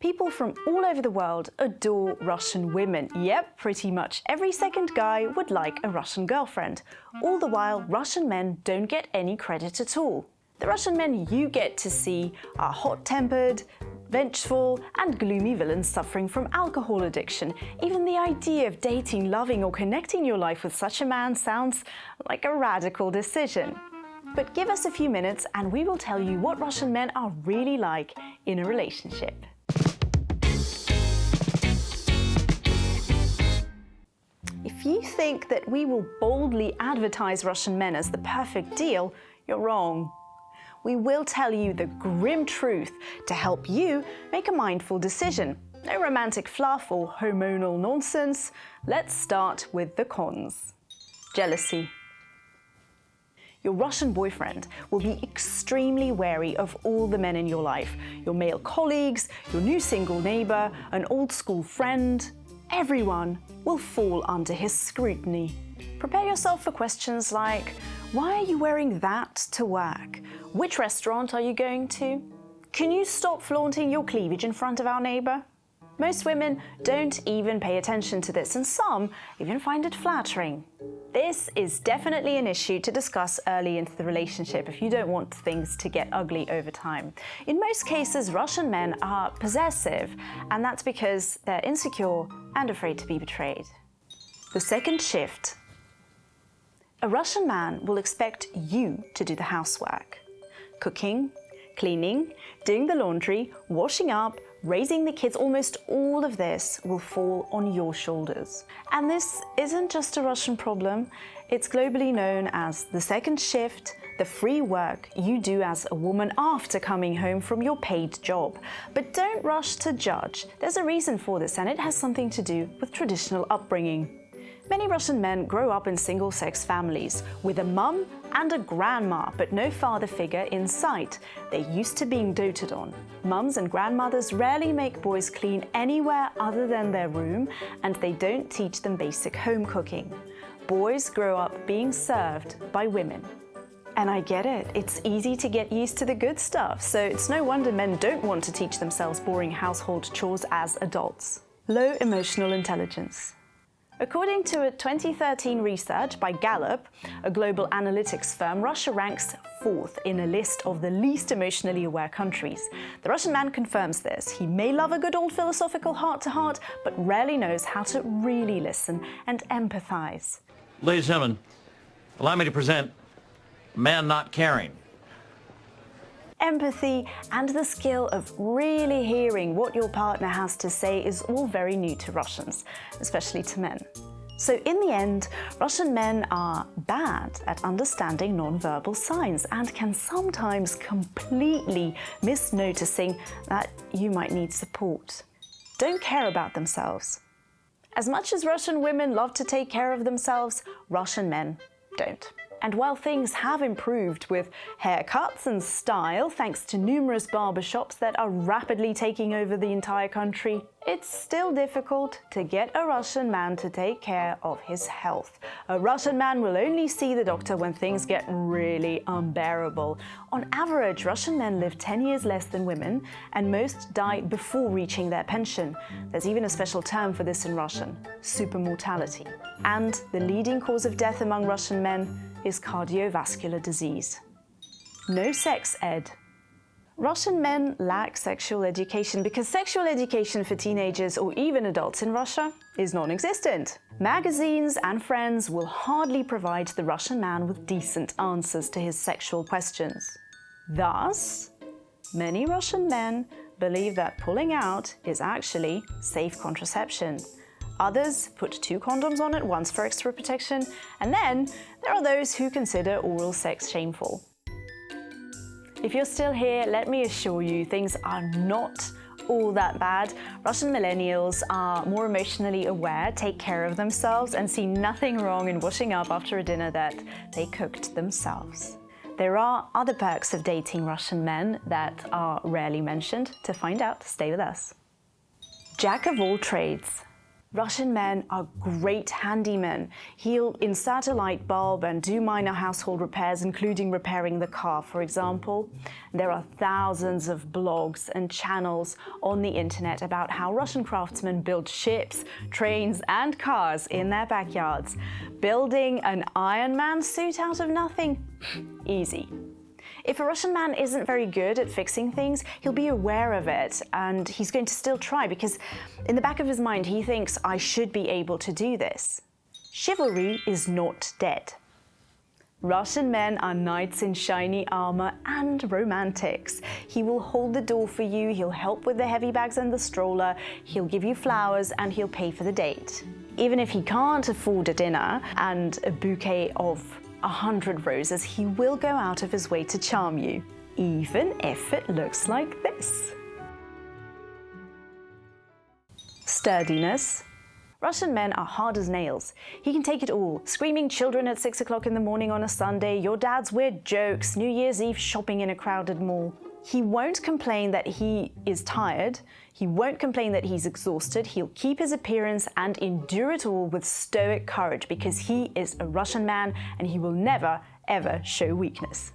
People from all over the world adore Russian women. Yep, pretty much every second guy would like a Russian girlfriend. All the while, Russian men don't get any credit at all. The Russian men you get to see are hot-tempered, vengeful, and gloomy villains suffering from alcohol addiction. Even the idea of dating, loving, or connecting your life with such a man sounds like a radical decision. But give us a few minutes and we will tell you what Russian men are really like in a relationship. If you think that we will boldly advertise Russian men as the perfect deal, you're wrong. We will tell you the grim truth to help you make a mindful decision. No romantic fluff or hormonal nonsense. Let's start with the cons. Jealousy. Your Russian boyfriend will be extremely wary of all the men in your life. Your male colleagues, your new single neighbor, an old school friend. Everyone will fall under his scrutiny. Prepare yourself for questions like, why are you wearing that to work? Which restaurant are you going to? Can you stop flaunting your cleavage in front of our neighbor? Most women don't even pay attention to this, and some even find it flattering. This is definitely an issue to discuss early into the relationship if you don't want things to get ugly over time. In most cases, Russian men are possessive, and that's because they're insecure and afraid to be betrayed. The second shift. A Russian man will expect you to do the housework. Cooking, cleaning, doing the laundry, washing up, raising the kids, almost all of this will fall on your shoulders. And this isn't just a Russian problem. It's globally known as the second shift, the free work you do as a woman after coming home from your paid job. But don't rush to judge. There's a reason for this, and it has something to do with traditional upbringing. Many Russian men grow up in single-sex families with a mum and a grandma, but no father figure in sight. They're used to being doted on. Mums and grandmothers rarely make boys clean anywhere other than their room, and they don't teach them basic home cooking. Boys grow up being served by women. And I get it, it's easy to get used to the good stuff, so it's no wonder men don't want to teach themselves boring household chores as adults. Low emotional intelligence. According to a 2013 research by Gallup, a global analytics firm, Russia ranks 4th in a list of the least emotionally aware countries. The Russian man confirms this. He may love a good old philosophical heart-to-heart, but rarely knows how to really listen and empathize. Ladies and gentlemen, allow me to present Man Not Caring. Empathy and the skill of really hearing what your partner has to say is all very new to Russians, especially to men. So in the end, Russian men are bad at understanding non-verbal signs and can sometimes completely miss noticing that you might need support. Don't care about themselves. As much as Russian women love to take care of themselves, Russian men don't. And while things have improved with haircuts and style, thanks to numerous barbershops that are rapidly taking over the entire country, it's still difficult to get a Russian man to take care of his health. A Russian man will only see the doctor when things get really unbearable. On average, Russian men live 10 years less than women, and most die before reaching their pension. There's even a special term for this in Russian, supermortality. And the leading cause of death among Russian men is cardiovascular disease. No sex ed. Russian men lack sexual education because sexual education for teenagers or even adults in Russia is non-existent. Magazines and friends will hardly provide the Russian man with decent answers to his sexual questions. Thus, many Russian men believe that pulling out is actually safe contraception. Others put 2 condoms on at once for extra protection, and then there are those who consider oral sex shameful. If you're still here, let me assure you things are not all that bad. Russian millennials are more emotionally aware, take care of themselves, and see nothing wrong in washing up after a dinner that they cooked themselves. There are other perks of dating Russian men that are rarely mentioned. To find out, stay with us. Jack of all trades. Russian men are great handymen. He'll insert a light bulb and do minor household repairs, including repairing the car, for example. There are thousands of blogs and channels on the internet about how Russian craftsmen build ships, trains, and cars in their backyards. Building an Iron Man suit out of nothing? Easy. If a Russian man isn't very good at fixing things, he'll be aware of it, and he's going to still try because in the back of his mind he thinks, I should be able to do this. Chivalry is not dead. Russian men are knights in shiny armor and romantics. He will hold the door for you, he'll help with the heavy bags and the stroller, he'll give you flowers, and he'll pay for the date. Even if he can't afford a dinner and a bouquet of 100 roses, he will go out of his way to charm you, even if it looks like this. Sturdiness. Russian men are hard as nails. He can take it all. Screaming children at 6 o'clock in the morning on a Sunday, your dad's weird jokes, New Year's Eve shopping in a crowded mall. He won't complain that he is tired. He won't complain that he's exhausted. He'll keep his appearance and endure it all with stoic courage because he is a Russian man and he will never, ever show weakness.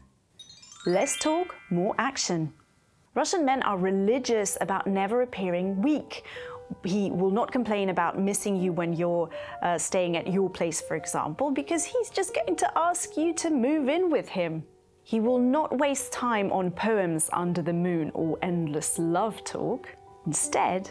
Less talk, more action. Russian men are religious about never appearing weak. He will not complain about missing you when you're staying at your place, for example, because he's just going to ask you to move in with him. He will not waste time on poems under the moon or endless love talk. Instead,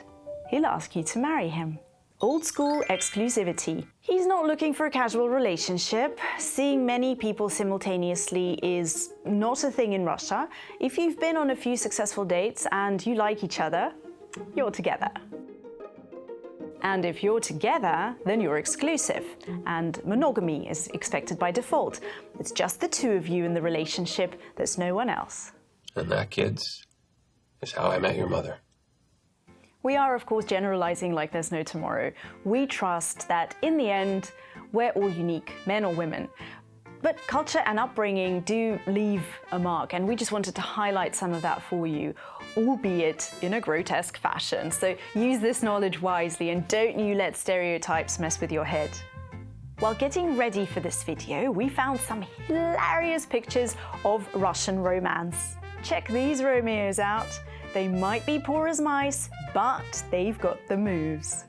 he'll ask you to marry him. Old school exclusivity. He's not looking for a casual relationship. Seeing many people simultaneously is not a thing in Russia. If you've been on a few successful dates and you like each other, you're together. And if you're together, then you're exclusive, and monogamy is expected by default. It's just the two of you in the relationship, there's no one else. And that, kids, is how I met your mother. We are, of course, generalizing like there's no tomorrow. We trust that in the end, we're all unique, men or women. But culture and upbringing do leave a mark, and we just wanted to highlight some of that for you, albeit in a grotesque fashion. So use this knowledge wisely and don't you let stereotypes mess with your head. While getting ready for this video, we found some hilarious pictures of Russian romance. Check these Romeos out. They might be poor as mice, but they've got the moves.